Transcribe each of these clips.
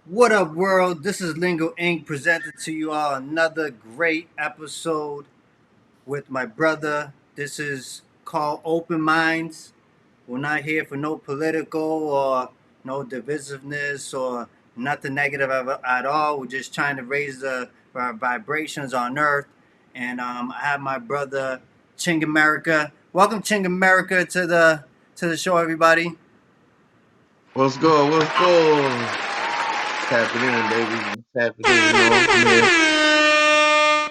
What up, world? This is Lingo Ink presented to you all another great episode with my brother. This is called Open Minds. We're not here for no political or no divisiveness or nothing negative at all. We're just trying to raise our vibrations on Earth. And I have my brother Ching America. Welcome, Ching America, to the show, everybody. What's good? What's good? Tap it in, baby. Tap it in. I'm here.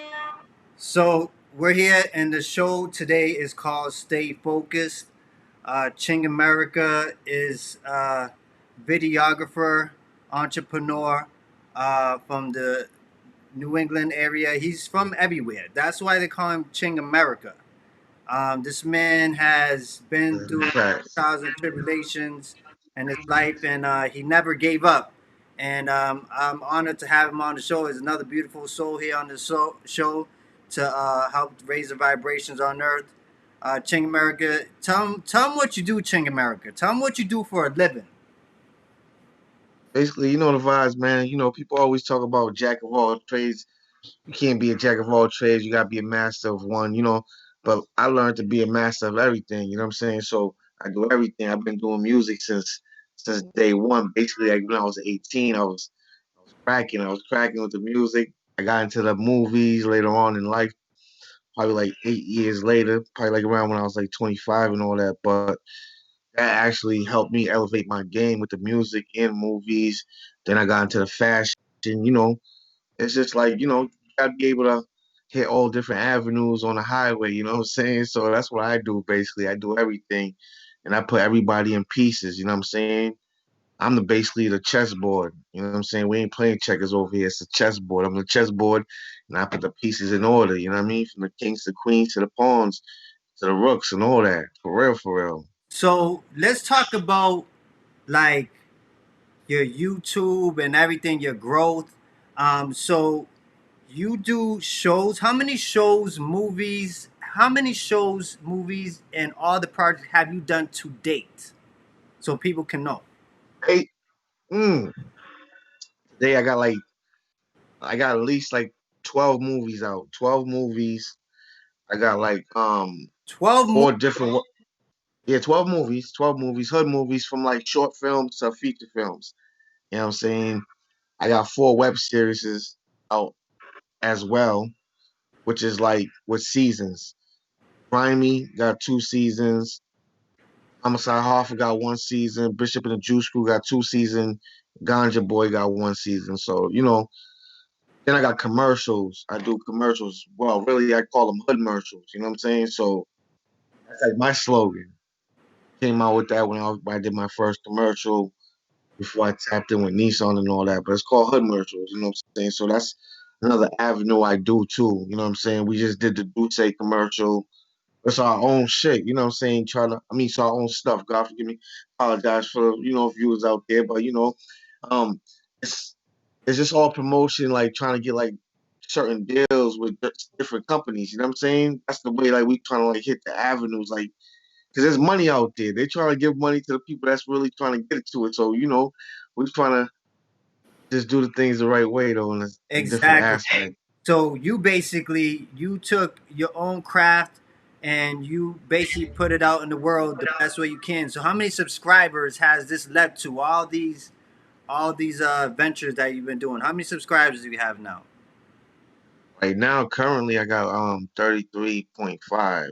So we're here, and the show today is called Stay Focused. Ching America is a videographer, entrepreneur from the New England area. He's from everywhere. That's why they call him Ching America. This man has been through Facts. trials and tribulations in his life, and he never gave up. And I'm honored to have him on the show. He's another beautiful soul here on the show to help raise the vibrations on Earth. Ching America, tell him what you do, Ching America. Tell him what you do for a living. Basically, you know the vibes, man. People always talk about jack of all trades. You can't be a jack of all trades. You gotta be a master of one. But I learned to be a master of everything. You know what I'm saying? So I do everything. I've been doing music since day one. Basically, like when I was 18, I was cracking. I was cracking with the music. I got into the movies later on in life. Probably like 8 years later, probably like around when I was like 25 and all that. But that actually helped me elevate my game with the music and movies. Then I got into the fashion. It's just like, you gotta be able to hit all different avenues on the highway, you know what I'm saying? So that's what I do basically. I do everything and I put everybody in pieces, you know what I'm saying? I'm basically the chessboard. You know what I'm saying? We ain't playing checkers over here. It's a chessboard. I'm the chessboard, and I put the pieces in order. You know what I mean? From the kings to queens to the pawns to the rooks and all that. For real, for real. So let's talk about like your YouTube and everything, your growth. So you do shows. How many shows, movies? How many shows, movies, and all the projects have you done to date? So people can know. Hey, mm, today I got at least like 12 movies out. 12 movies. I got like 12 four movies. different. Yeah, 12 movies. 12 movies. Hood movies from like short films to feature films. You know what I'm saying? I got four web series out as well, which is like with seasons. Grimy got 2 seasons. Homicide Hoffa got 1 season. Bishop and the Juice Crew got 2 seasons. Ganja Boy got 1 season. So, then I got commercials. I do commercials. Well, really, I call them hood commercials. You know what I'm saying? So that's like my slogan. Came out with that when I did my first commercial before I tapped in with Nissan and all that. But it's called hood commercials. You know what I'm saying? So that's another avenue I do too. You know what I'm saying? We just did the Duce commercial. It's our own shit, you know what I'm saying? It's our own stuff. God forgive me. Apologize for, viewers out there, but um, it's it's just all promotion, like trying to get like certain deals with different companies. You know what I'm saying? That's the way like we trying to like hit the avenues, like because there's money out there. They're trying to give money to the people that's really trying to get to it. So we're trying to just do the things the right way though, in a different Exactly. aspect. So you took your own craft and you basically put it out in the world the best way you can. So how many subscribers has this led to? All these ventures that you've been doing. How many subscribers do you have now? Right now, currently, I got 33.5,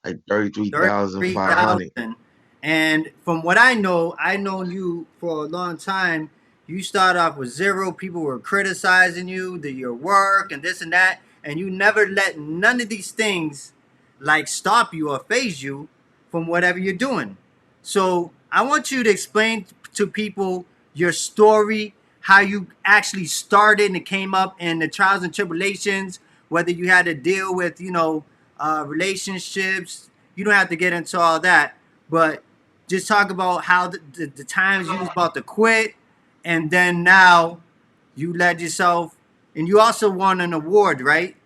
like 33,500. 33,000. And from what I know, I've known you for a long time. You start off with zero. People were criticizing you, your work, and this and that. And you never let none of these things like stop you or phase you from whatever you're doing. So I want you to explain to people your story, how you actually started and came up in the trials and tribulations, whether you had to deal with, relationships. You don't have to get into all that, but just talk about how the times you was about to quit, and then now you led yourself, and you also won an award, right?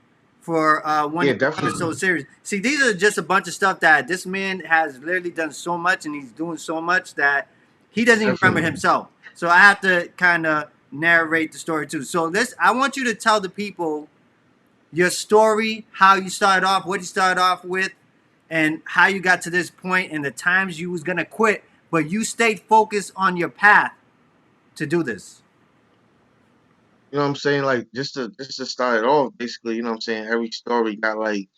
For Yeah, one definitely. episode series. See, these are just a bunch of stuff that this man has literally done so much, and he's doing so much that he doesn't even remember Definitely. himself. So I have to kind of narrate the story too. So this, I want you to tell the people your story, how you started off, what you started off with, and how you got to this point, and the times you was gonna quit, but you stayed focused on your path to do this. You know what I'm saying? Like just to start it off, basically, you know what I'm saying? Every story got like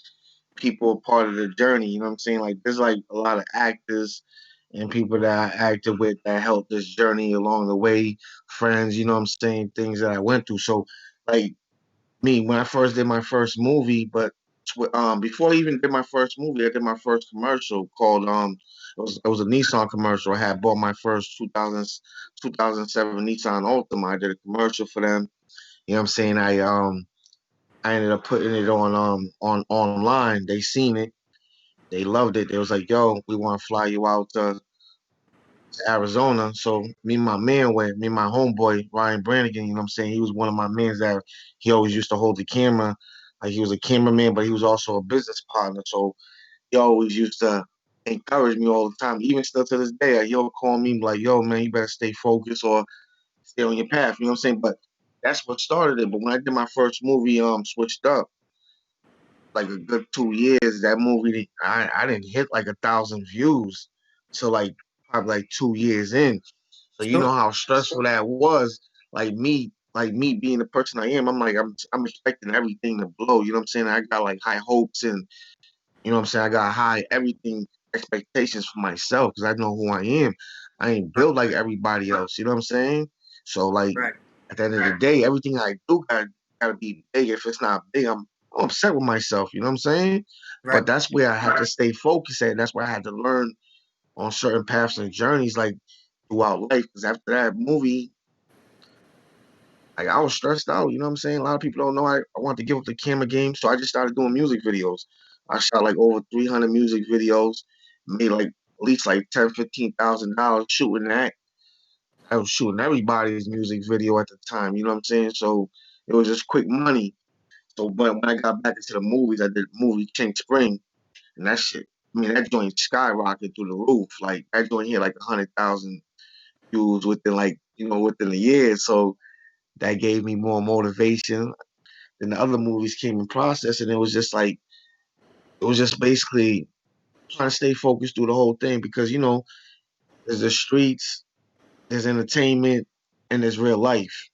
people a part of the journey, you know what I'm saying? Like there's like a lot of actors and people that I acted with that helped this journey along the way, friends, you know what I'm saying, things that I went through. So like me, when I first did my first movie, but before I even did my first movie, I did my first commercial called it was a Nissan commercial. I had bought my first 2007 Nissan Altima. I did a commercial for them. You know what I'm saying? I ended up putting it on online. They seen it. They loved it. They was like, "Yo, we want to fly you out to Arizona." So me and my man went. Me and my homeboy Ryan Brannigan. You know what I'm saying? He was one of my mans that he always used to hold the camera. Like he was a cameraman, but he was also a business partner. So he always used to encourage me all the time. Even still to this day, he'll call me like, "Yo, man, you better stay focused or stay on your path." You know what I'm saying? But that's what started it. But when I did my first movie, Switched Up, like a good 2 years, that movie I didn't hit like 1,000 views till like probably like 2 years in. So you So know how stressful that was. Like me being the person I am, I'm expecting everything to blow. You know what I'm saying? I got like high hopes and you know what I'm saying? I got high everything expectations for myself because I know who I am. I ain't built like everybody else. You know what I'm saying? So like right, at the end of the day, everything I do gotta be big. If it's not big, I'm upset with myself. You know what I'm saying? right, But that's where I had to stay focused at. That's where I had to learn on certain paths and journeys like throughout life. Because after that movie, like I was stressed out, you know what I'm saying? A lot of people don't know I wanted to give up the camera game, so I just started doing music videos. I shot like over 300 music videos, made like at least like 10, $15,000 shooting that. I was shooting everybody's music video at the time, you know what I'm saying? So it was just quick money. So, but when I got back into the movies, I did a movie Ching Spring, and that shit, I mean, that joint skyrocketed through the roof. Like that joint hit like 100,000 views within like, within a year. So that gave me more motivation. Then the other movies came in process, and it was just basically trying to stay focused through the whole thing because there's the streets, there's entertainment, and there's real life.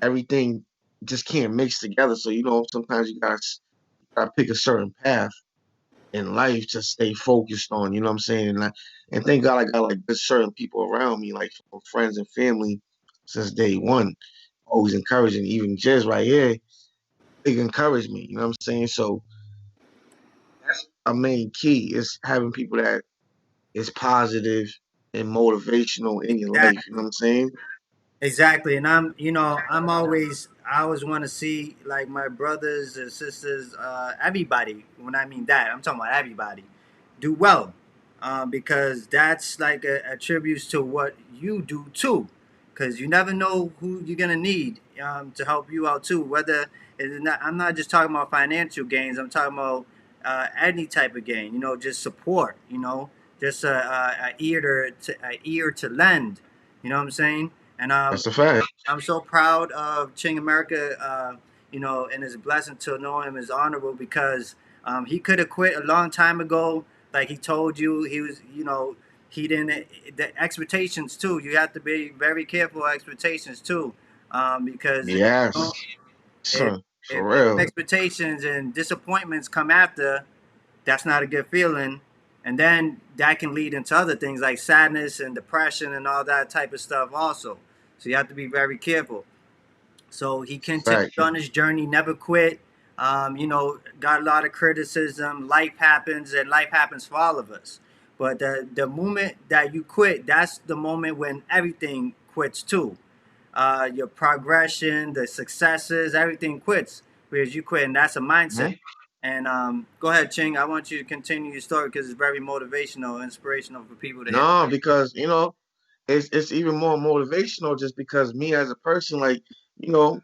Everything just can't mix together. So sometimes you gotta pick a certain path in life to stay focused on. You know what I'm saying? And thank God I got like good certain people around me, like from friends and family, since day one, always encouraging. Even Jez right here, big encourage me. You know what I'm saying? So that's a main key is having people that is positive and motivational in your life. You know exactly. what I'm saying? Exactly, and I always want to see like my brothers and sisters, everybody. When I mean that, I'm talking about everybody, do well, because that's like a tribute to what you do too, because you never know who you're gonna need to help you out too. Whether it's not, I'm not just talking about financial gains. I'm talking about any type of gain. Just support. Just a a ear to lend. You know what I'm saying? And That's a fact. I'm so proud of Ching America, and it's a blessing to know him is honorable because he could have quit a long time ago. Like he told you, he was, he didn't, the expectations too. You have to be very careful of expectations too, because Yes. if, if, For if real. expectations and disappointments come after, that's not a good feeling. And then that can lead into other things like sadness and depression and all that type of stuff also. So you have to be very careful. So he It's a continued fact. on his journey, never quit. Got a lot of criticism. Life happens, and life happens for all of us. But the moment that you quit, that's the moment when everything quits too. Your progression, the successes, everything quits because you quit, and that's a mindset. Mhm. And go ahead, Ching. I want you to continue your story because it's very motivational, inspirational for people to hear. No, because it's even more motivational just because me as a person, like, you know,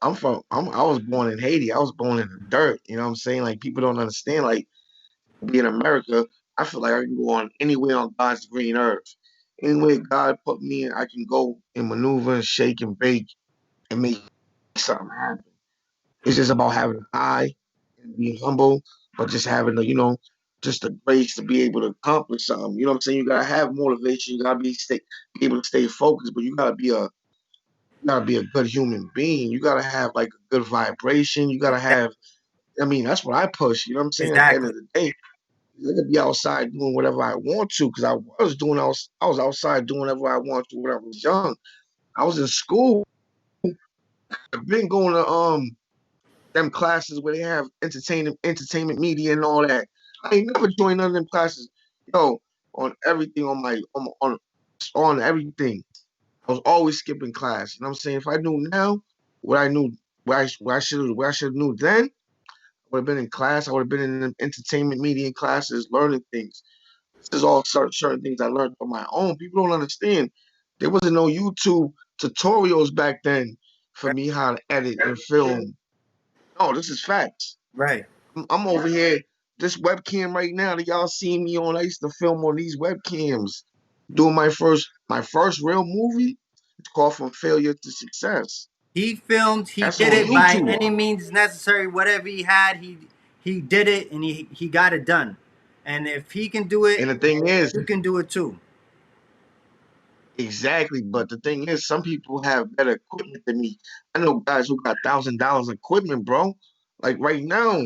I was born in Haiti. I was born in the dirt. You know what I'm saying? Like people don't understand. Like being in America, I feel like I can go on anywhere on God's green earth. Anywhere God put me in, I can go and maneuver and shake and bake and make something happen. It's just about having an eye and being humble, but just having just the grace to be able to accomplish something. You know what I'm saying? You gotta have motivation. You gotta be able to stay focused, but you gotta be a good human being. You gotta have like a good vibration. You gotta have. I mean, that's what I push. You know what I'm saying? At the end Exactly. of the day, I could be outside doing whatever I want to because I was outside doing whatever I wanted to when I was young. I was in school. I've been going to them classes where they have entertainment media and all that. I ain't never joined none of them classes. Yo, on everything on everything. I was always skipping class. You know what I'm saying? If I knew now what I knew what I should have knew then, I would have been in class. I would have been in the entertainment media classes learning things. This is all certain things I learned on my own. People don't understand. There wasn't no YouTube tutorials back then for Right. me how to edit and film. No, this is facts. Right. I'm over here, this webcam right now that y'all see me on. I used to film on these webcams. Doing my first real movie. It's called From Failure to Success. He filmed. He That's did on it by YouTube. any means necessary. Whatever he had, he did it, and he got it done. And if he can do it, And the thing is, you can do it too. exactly. But the thing is, some people have better equipment than me. I know guys who got $1,000 equipment, bro. Like right now,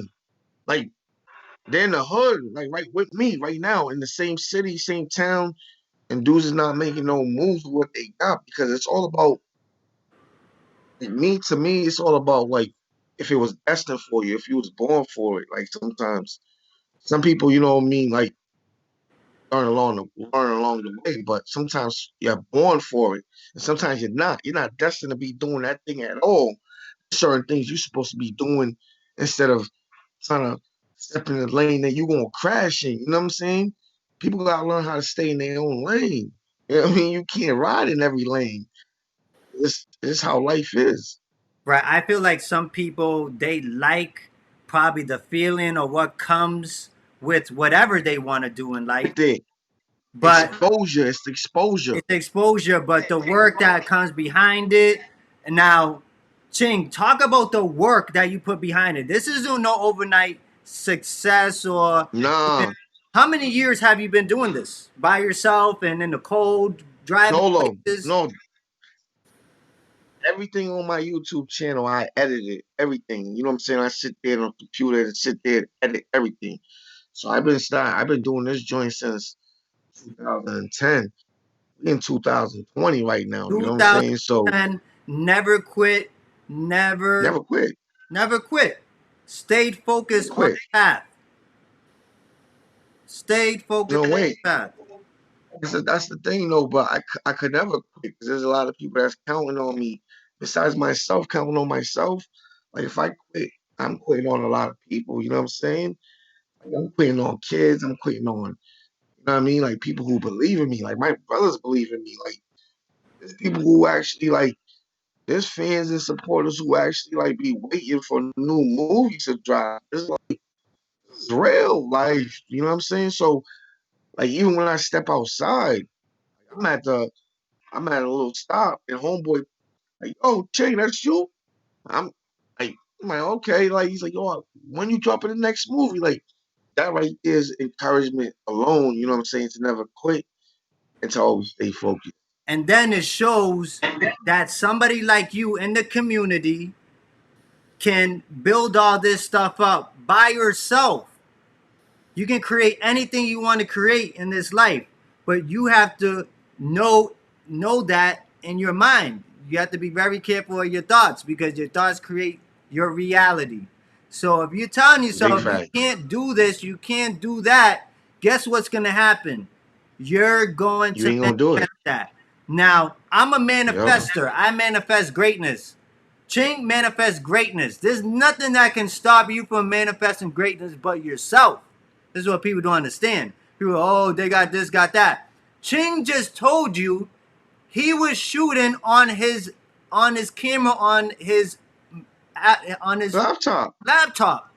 like they're in the hood, like right with me right now in the same city, same town, and dudes is not making no moves with what they got because it's all about to me, it's all about like if it was destined for you, if you was born for it. Like sometimes some people, you know what I mean, like learn along the way, but sometimes you're born for it. And sometimes you're not. You're not destined to be doing that thing at all. Certain things you're supposed to be doing instead of trying to step in the lane that you're gonna crash in. You know what I'm saying? People gotta learn how to stay in their own lane. You know what I mean? You can't ride in every lane. It's how life is. Right. I feel like some people they like probably the feeling or what comes with whatever they want to do in life, The but exposure, it's the exposure. it's exposure, but the work that comes behind it. And now, Ching, talk about the work that you put behind it. This isn't no overnight success or even. Nah, How many years have you been doing this by yourself and in the cold, driving solo. places? No, everything on my YouTube channel, I edited everything. You know what I'm saying? I sit there on the computer and sit there and edit everything. So I've been doing this joint since 2010. We in 2020 right now. You know what I'm saying? So 2010, never quit, never, never quit. never quit. Stayed Never focused on quit. the path. Stayed focused No on way. the path. That's the thing though, but I could never quit because there's a lot of people that's counting on me. Besides myself, counting on myself. Like if I quit, I'm quitting on a lot of people. You know what I'm saying? Like I'm quitting on kids. I'm quitting on, you know what I mean? Like people who believe in me. Like my brothers believe in me. Like there's people who actually like there's fans and supporters who actually like be waiting for new movies to drop. It's real life. You know what I'm saying? So like even when I step outside, I'm at the I'm at a little stop and homeboy like, oh Ching, that's you? I'm like I'm like, okay, like he's like, yo, when you dropping the next movie? Like that right there is encouragement alone, you know what I'm saying, to never quit and to always stay focused. And then it shows that somebody like you in the community can build all this stuff up by yourself. You can create anything you want to create in this life, but you have to know know that in your mind. You have to be very careful of your thoughts because your thoughts create your reality. So if you're telling Big yourself you fact. can't do this, you can't do that, guess what's going to happen? You're going You to ain't gonna do it. manifest that. Now, I'm a Yep. manifester. I manifest greatness. Ching manifests greatness. There's nothing that can stop you from manifesting greatness but yourself. This is what people don't understand. People, oh, they got this, got that. Ching just told you he was shooting on his camera on his Laptop. laptop.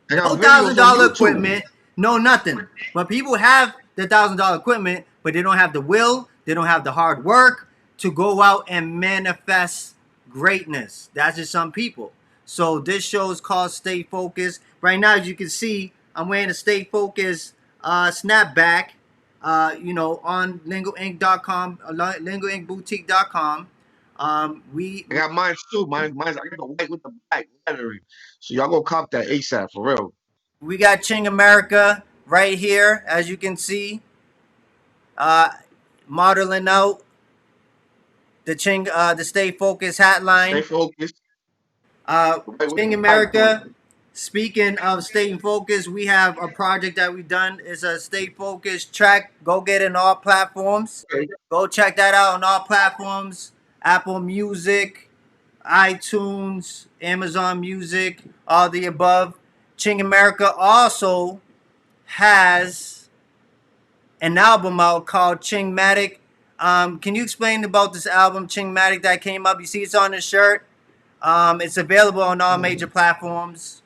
I got No thousand videos on dollar YouTube. equipment, no nothing. But people have the $1,000 equipment, but they don't have the will, they don't have the hard work to go out and manifest greatness. That's just some people. So this show is called Stay Focused. Right now, as you can see, I'm wearing a Stay Focused snapback, on lingoink.com, lingoinkboutique.com. I got mine too. Mine's I got the white with the black lettering. So y'all go cop that ASAP for real. We got Ching America right here, as you can see, uh, modeling out the Stay Focused Stay hotline. focused. Right with Ching the white on it. America. Speaking of staying focused, we have a project that we've done. It's a Stay Focused track. Go get it on all platforms. Okay. Go check that out on all platforms. Apple Music, iTunes, Amazon Music, all the above. Ching America also has an album out called Chingmatic. Can you explain about this album, Chingmatic, that came up? You see it's on the shirt. It's available on all major platforms.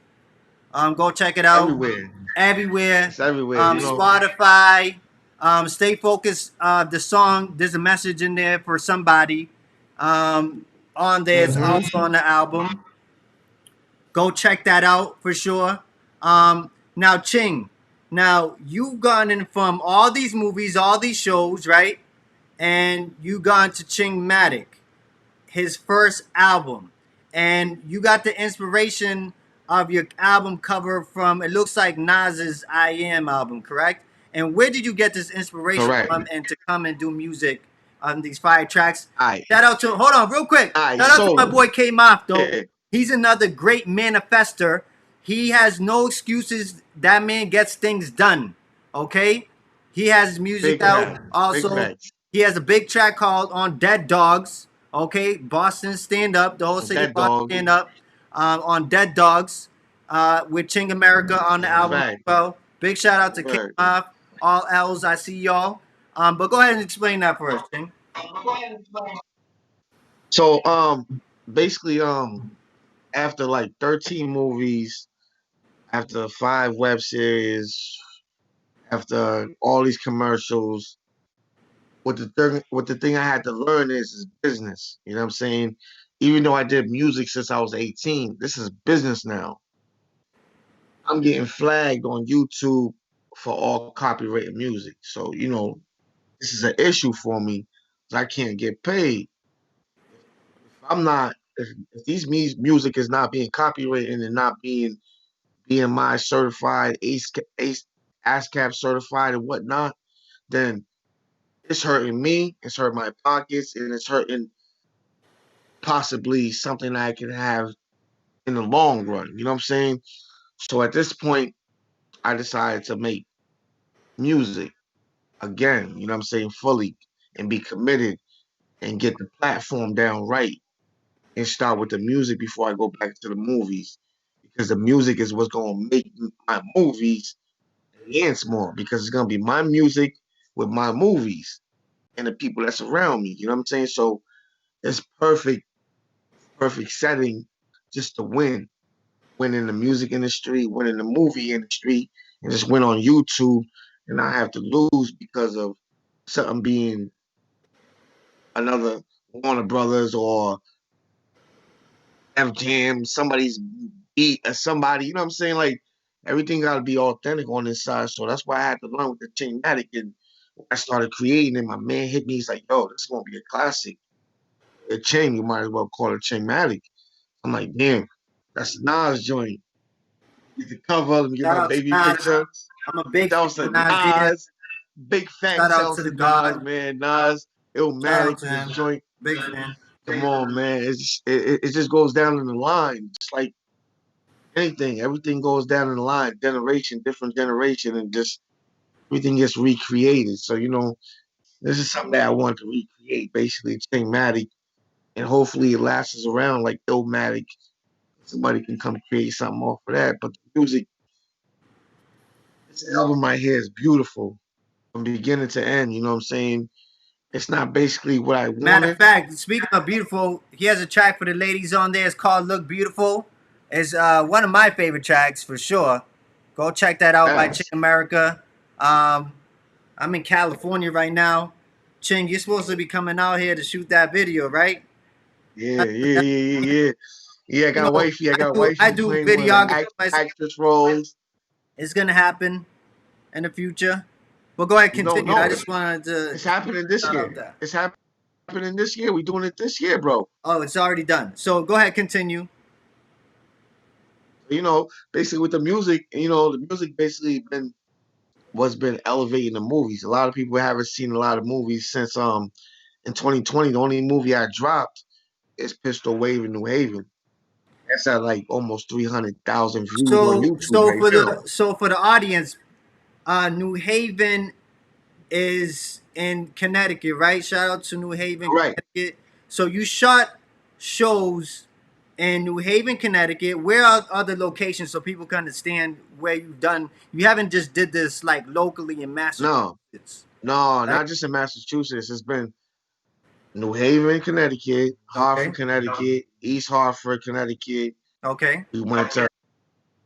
Go check it out Everywhere. everywhere. It's everywhere. You know. Spotify. Stay focused. The song, there's a message in there for somebody. On there, it's Mm-hmm. also on the album. Go check that out for sure. Now, Ching, now you've gone in from all these movies, all these shows, right? And you gone to Chingmatic, his first album, and you got the inspiration of your album cover from, it looks like, Nas's I Am album, correct? And where did you get this inspiration Correct. from and to come and do music on these fire tracks? All right. Shout out to, hold on real quick, All right. shout out to my So boy K Moff though. yeah, He's another great manifester. He has no excuses. That man gets things done. Okay, he has his music big out. facts. Big Also, facts. he has a big track called On Dead Dogs. Okay, Boston stand up, the whole On city of that Boston dog. stand up, on Dead Dogs, with Ching America on the That's a album as fact. well. Big shout out to K Word. Moff, all L's, I see y'all. But go ahead and explain that for us, Ching. So basically after like 13 movies, after 5 web series, after all these commercials, what the thing I had to learn is business. You know what I'm saying? Even though I did music since I was 18, this is business now. I'm getting flagged on YouTube for all copyrighted music. So, this is an issue for me because I can't get paid. If I'm not, if these music is not being copyrighted and not being BMI certified, ASCAP certified, and whatnot, then it's hurting me, it's hurting my pockets, and it's hurting possibly something I can have in the long run. You know what I'm saying? So at this point, I decided to make music again, you know what I'm saying, fully and be committed and get the platform down right and start with the music before I go back to the movies. Because the music is what's going to make my movies enhance more because it's going to be my music with my movies and the people that's around me. You know what I'm saying? So it's perfect setting just to win in the music industry, win in the movie industry, and just win on YouTube and not have to lose because of something being another Warner Brothers or F Jam, somebody's beat or somebody, you know what I'm saying? Like everything gotta be authentic on this side. So that's why I had to learn with the Chingmatic and I started creating and my man hit me, he's like, yo, this is gonna be a classic. A Ching, you might as well call it Chingmatic. I'm like, damn, that's Nas joint. Get the cover, let me get Shout my out to baby Nas. picture. I'm a big That fan was a of Nas here. Nas. Big fat Shout out to shouts the to Nas, God. man. Nas, Shout Illmatic, out to this him. joint. Big fan. Come on, man. It just goes down in the line. Just like anything, everything goes down in the line, generation, different generation, and just everything gets recreated. So, this is something that I want to recreate, basically, Chingmatic, and hopefully it lasts around like Illmatic. Somebody can come create something off of that. But the music, this album right here is beautiful from beginning to end. You know what I'm saying? It's not basically what I Matter of wanted. fact, speaking of beautiful, he has a track for the ladies on there. It's called "Look Beautiful." It's one of my favorite tracks for sure. Go check that out by Ching Facts. America. Um, I'm in California right now. Ching, you're supposed to be coming out here to shoot that video, right? Yeah, yeah, yeah, yeah, yeah. Yeah, I You got know, wifey. I got I wifey do playing one of the videography myself. actress roles. It's gonna happen in the future. But go ahead, No, continue. I no, just wanted to it's happening this shout year. out that. It's happening this year. We doing it this year, bro. Oh, it's already done. So go ahead, continue. Basically with the music, the music basically been what's been elevating the movies. A lot of people haven't seen a lot of movies since in 2020. The only movie I dropped is Pistol Wave in New Haven. That's at like almost 300,000 views on So YouTube right now. for the audience, New Haven is in Connecticut, right? Shout out to New Haven, Correct. Connecticut. So you shot shows in New Haven, Connecticut. Where are other locations so people can understand where you've done? You haven't just did this like locally in No, Massachusetts, no, right? not just in Massachusetts. It's been New Haven, Connecticut, Okay, Hartford, Connecticut, East Hartford, Connecticut. okay. We went to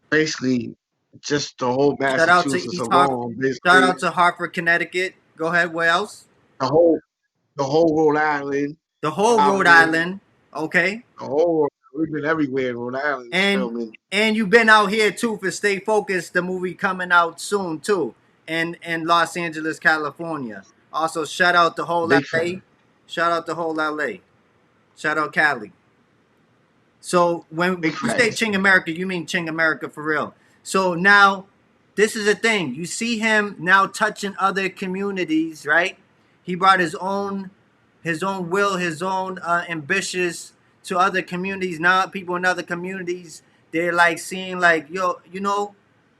basically just the whole Shout out to Massachusetts East Hartford. alone. Shout Basically, out to Hartford, Connecticut. Go ahead. Where else? the whole the whole Rhode Island, The whole Rhode Providence, Island. Okay. the whole. We've been everywhere in Rhode Island and filming. and you've been out here too for Stay Focused, the movie coming out soon too, in Los Angeles, California. Also, shout out the whole Big fan. LA. Shout out the whole LA. Shout out Cali. So when Big you say facts. Ching America, you mean Ching America for real. So now, this is the thing. You see him now touching other communities, right? He brought his own will, his own ambitious to other communities. Now people in other communities, they're like seeing like, yo,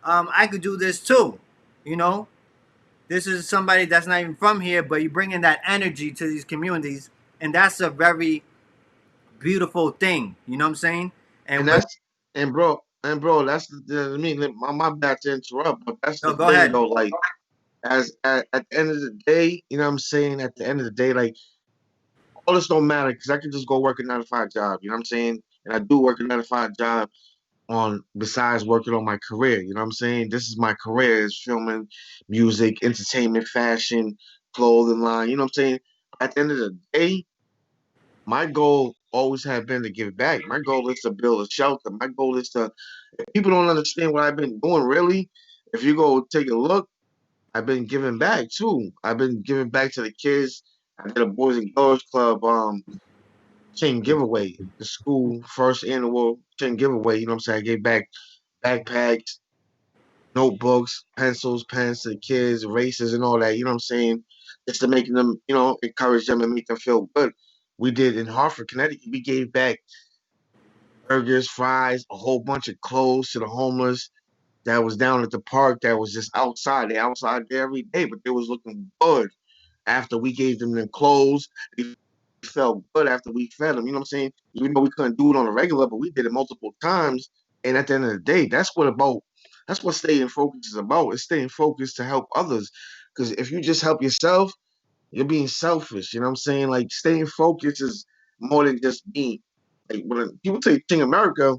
I could do this too. You know, this is somebody that's not even from here, but you bring in that energy to these communities, and that's a very beautiful thing. You know what I'm saying? And And what? that's and bro, that's I mean, my bad to interrupt, but that's No, the go thing ahead. though. Like, at the end of the day, you know what I'm saying? At the end of the day, like all this don't matter because I can just go work a 9 to 5 job. You know what I'm saying? And I do work a 9 to 5 job on besides working on my career. You know what I'm saying? This is my career is filming, music, entertainment, fashion, clothing line. You know what I'm saying? At the end of the day, my goal always had been to give back. My goal is to build a shelter. My goal is to, if people don't understand what I've been doing, really, if you go take a look, I've been giving back too. I've been giving back to the kids. I did a Boys and Girls Club chain giveaway, the school first annual chain giveaway. You know what I'm saying? I gave back backpacks, notebooks, pencils, pens to the kids, erasers, and all that. You know what I'm saying? Just to make them, encourage them and make them feel good. We did in Hartford, Connecticut. We gave back burgers, fries, a whole bunch of clothes to the homeless that was down at the park that was just outside. They outside there every day, but they was looking good after we gave them their clothes. They felt good after we fed them. You know what I'm saying? Even though we couldn't do it on a regular, but we did it multiple times. And at the end of the day, that's what staying focused is about. It's staying focused to help others. Because if you just help yourself, you're being selfish. You know what I'm saying? Like staying focused is more than just me. Like when people say Ching America,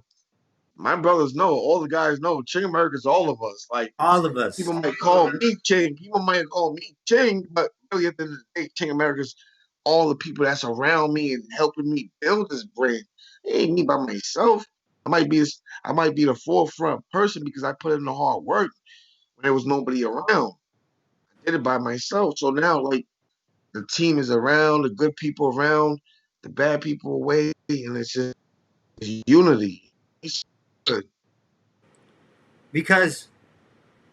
my brothers know, all the guys know, Ching America is all of us. Like All of us. people might call me Ching, people might call me Ching, but really at the end of the day, Ching America is all the people that's around me and helping me build this brand. It ain't me by myself. I might be I might be the forefront person because I put in the hard work when there was nobody around. I did it by myself. So now like the team is around, the good people around, the bad people away, and it's just unity. It's good. Because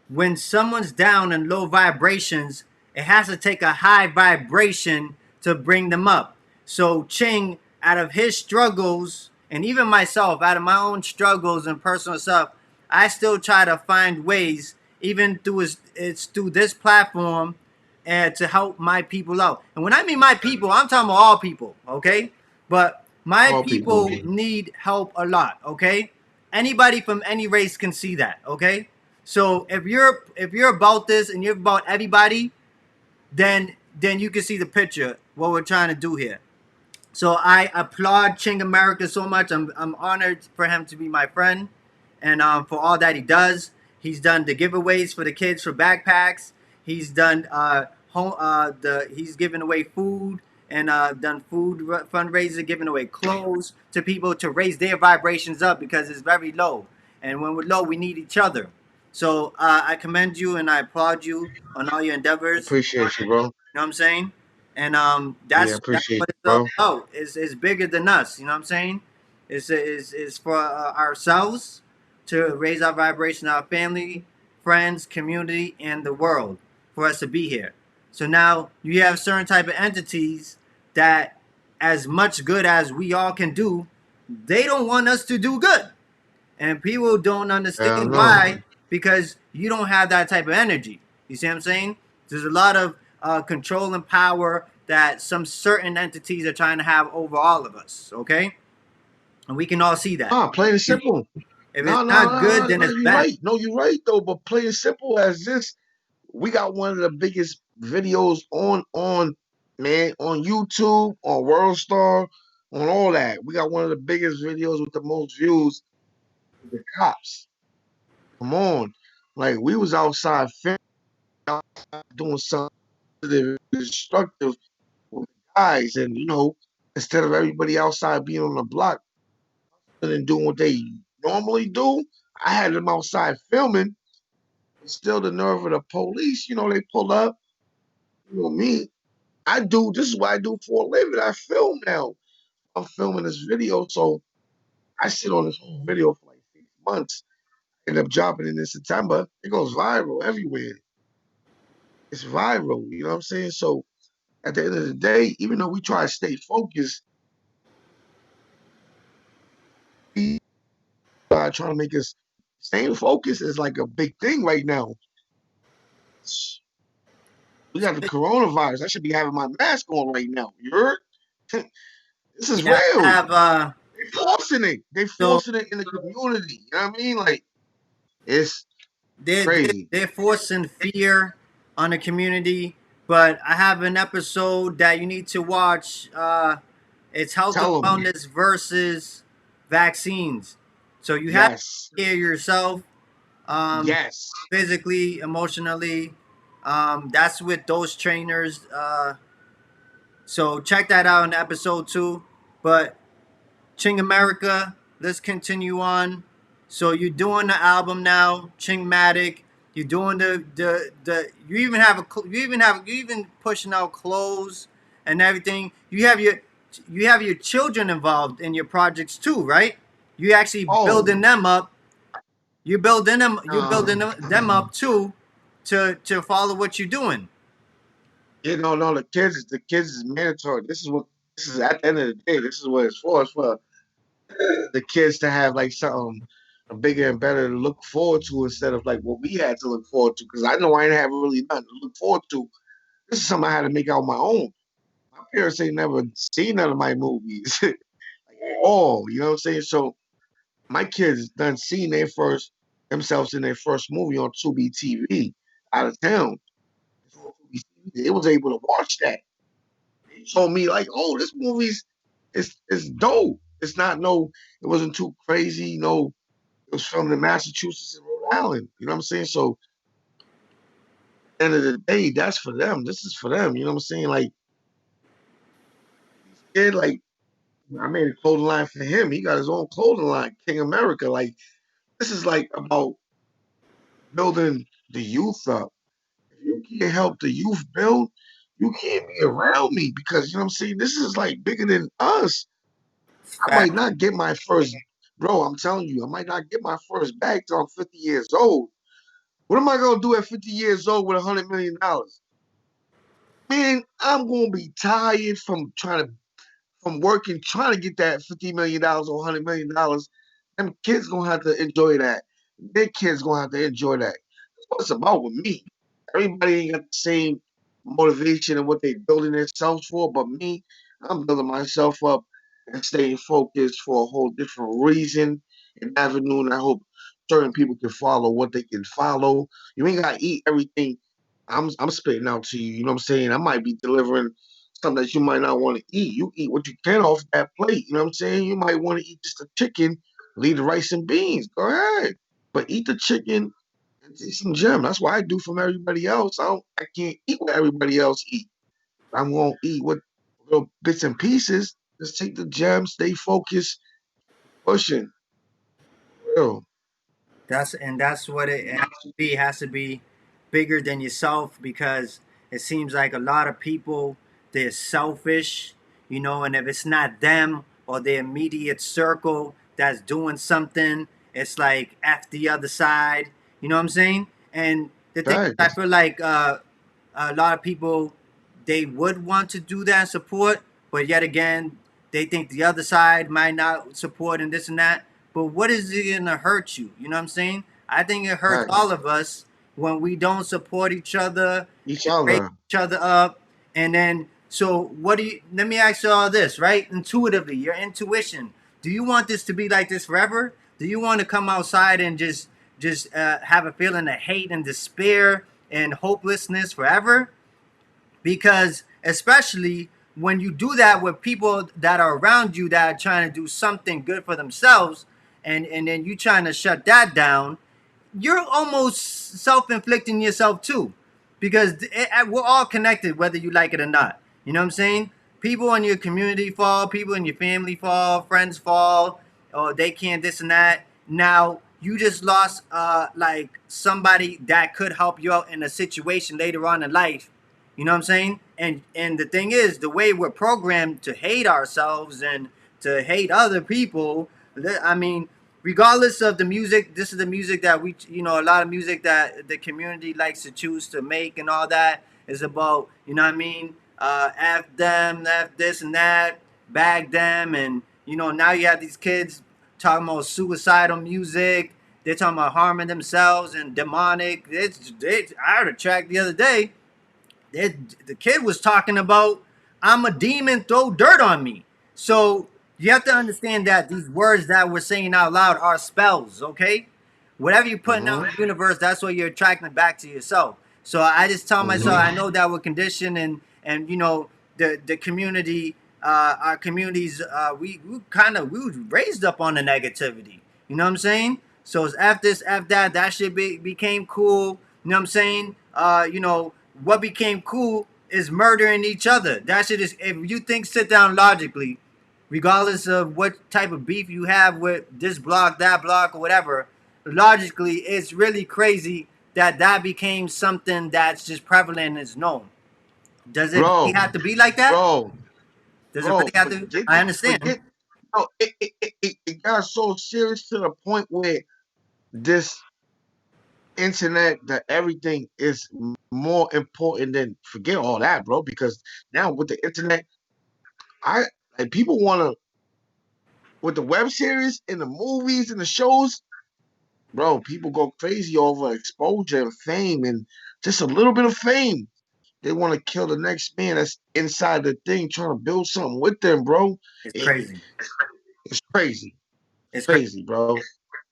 when someone's down in low vibrations, it has to take a high vibration to bring them up. So Ching, out of his struggles, and even myself, out of my own struggles and personal stuff, I still try to find ways, even through it's through this platform, and to help my people out. And when I mean my people, I'm talking about all people, okay? But my All people. people need help a lot, okay? Anybody from any race can see that, okay? So if you're about this and you're about everybody, then you can see the picture what we're trying to do here. So I applaud Ching America so much. I'm honored for him to be my friend, and for all that he does. He's done the giveaways for the kids for backpacks. He's done he's given away food and done food fundraiser, giving away clothes to people to raise their vibrations up because it's very low. And when we're low, we need each other. So I commend you and I applaud you on all your endeavors. Appreciate you, bro. Know what I'm saying? And Yeah, that's appreciate what you, it's all bro. about. It's bigger than us. You know what I'm saying? It's for ourselves to raise our vibration, our family, friends, community, and the world for us to be here. So now you have certain type of entities that, as much good as we all can do, they don't want us to do good, and people don't Hell understand no. why because you don't have that type of energy. You see what I'm saying? There's a lot of control and power that some certain entities are trying to have over all of us. Okay, and we can all see that. Ah, plain and simple. If it's No, no, not no, good, no, then no, it's you're bad. right. No, you're right though. But plain and simple as this, we got one of the biggest videos on man on YouTube, on World Star, on all that. We got one of the biggest videos with the most views. The cops, come on, like we was outside doing something destructive with guys, and instead of everybody outside being on the block and doing what they normally do, I had them outside filming. Still, the nerve of the police, they pull up. Me, this is what I do for a living. I film now. I'm filming this video, so I sit on this whole video for like 6 months. End up dropping it in September. It goes viral everywhere. It's viral. You know what I'm saying? So at the end of the day, even though we try to stay focused, we are trying to make us staying focused is like a big thing right now. We got the coronavirus. I should be having my mask on right now. You heard? This is Yeah, I real. have They forcing it. They so forcing it in the community. You know what I mean? Like it's they're, they're crazy. they're forcing fear on the community. But I have an episode that you need to watch. It's health and Tell them. wellness versus vaccines. So you have to Yes. take care of yourself, um, Yes. physically, emotionally. That's with those trainers. So check that out in episode 2. But Ching America, let's continue on. So you're doing the album now, Chingmatic. You're doing the you even have you even pushing out clothes and everything. You have your children involved in your projects too, right? You actually Oh, building them up. You're building um, them up too to follow what you're doing. no, the kids is mandatory. This is at the end of the day. This is what it's for. It's for the kids to have like something bigger and better to look forward to instead of like what we had to look forward to. Because I know I ain't have really nothing to look forward to. This is something I had to make out my own. My parents ain't never seen none of my movies like, at all. You know what I'm saying? So my kids done seen themselves in their first movie on Tubi TV out of town. They was able to watch that. They told me like, oh, this movie's it's dope. It's not no, it wasn't too crazy. No, it was filmed in Massachusetts and Rhode Island. You know what I'm saying? So at the end of the day, that's for them. This is for them. You know what I'm saying? Like this kid, like I made a clothing line for him. He got his own clothing line, King America. Like this is like about building the youth up. If you can't help the youth build, you can't be around me because you know what I'm saying. This is like bigger than us. I might Fact. not get my first, bro. I'm telling you, I might not get my first bag till I'm 50 years old. What am I gonna do at 50 years old with $100 million? Man, I'm gonna be tired from working trying to get that $50 million or $100 million. Them kids gonna have to enjoy that. Their kids gonna have to enjoy that. That's what it's about with me. Everybody ain't got the same motivation and what they building themselves for, but me, I'm building myself up and staying focused for a whole different reason and avenue. And I hope certain people can follow what they can follow. You ain't gotta eat everything I'm spitting out to you. You know what I'm saying? I might be delivering something that you might not want to eat. You eat what you can off that plate. You know what I'm saying? You might want to eat just the chicken, leave the rice and beans. Go ahead. But eat the chicken It's some gem. That's why I do from everybody else. I can't eat what everybody else eat. I'm gonna eat what little bits and pieces. Just take the gems, stay focused, pushing. Real. That's what it has to be. It has to be bigger than yourself because it seems like a lot of people they're selfish, you know, and if it's not them or their immediate circle that's doing something, it's like F the other side. You know what I'm saying? And the thing is, I Facts. feel like a lot of people they would want to do that support, but yet again, they think the other side might not support and this and that. But what is it gonna hurt you? You know what I'm saying? I think it hurts Facts. all of us when we don't support each other Each and raise other. each other up. And then, so what do you? Let me ask you all this, right? Intuitively, your intuition. Do you want this to be like this forever? Do you want to come outside and just have a feeling of hate and despair and hopelessness forever? Because especially when you do that with people that are around you that are trying to do something good for themselves, and then you trying to shut that down, you're almost self-inflicting yourself too, because we're all connected whether you like it or not. You know what I'm saying? People in your community fall, people in your family fall, friends fall, or they can't this and that. Now you just lost like somebody that could help you out in a situation later on in life. You know what I'm saying? And the thing is, the way we're programmed to hate ourselves and to hate other people, I mean, regardless of the music, this is the music that we, you know, a lot of music that the community likes to choose to make and all that is about, you know what I mean? F them, F this and that, bag them. And, you know, now you have these kids talking about suicidal music. They're talking about harming themselves and demonic. I heard a track the other day the kid was talking about I'm a demon, throw dirt on me. So you have to understand that these words that we're saying out loud are spells, okay? Whatever you're putting out Mm-hmm. in the universe, that's what you're attracting back to yourself. So I just tell myself, Mm-hmm. I know that we're conditioned, and you know the community, our communities, we kind of we was raised up on the negativity. You know what I'm saying? So it's F this, F that. That shit became cool. You know what I'm saying? You know what became cool is murdering each other. That shit is. If you think, sit down logically, regardless of what type of beef you have with this block, that block, or whatever, logically, it's really crazy that that became something that's just prevalent and is known. Does it really Bro, have to be like that? bro, Does it bro, really have to? forget I the understand. forget. No, it got so serious to the point where this internet, that everything is more important than forget all that, bro. Because now with the internet, I like people want to with the web series and the movies and the shows, bro. People go crazy over exposure and fame and just a little bit of fame. They want to kill the next man that's inside the thing, trying to build something with them, bro. It's It, crazy. it's crazy. It's It's crazy. crazy, bro.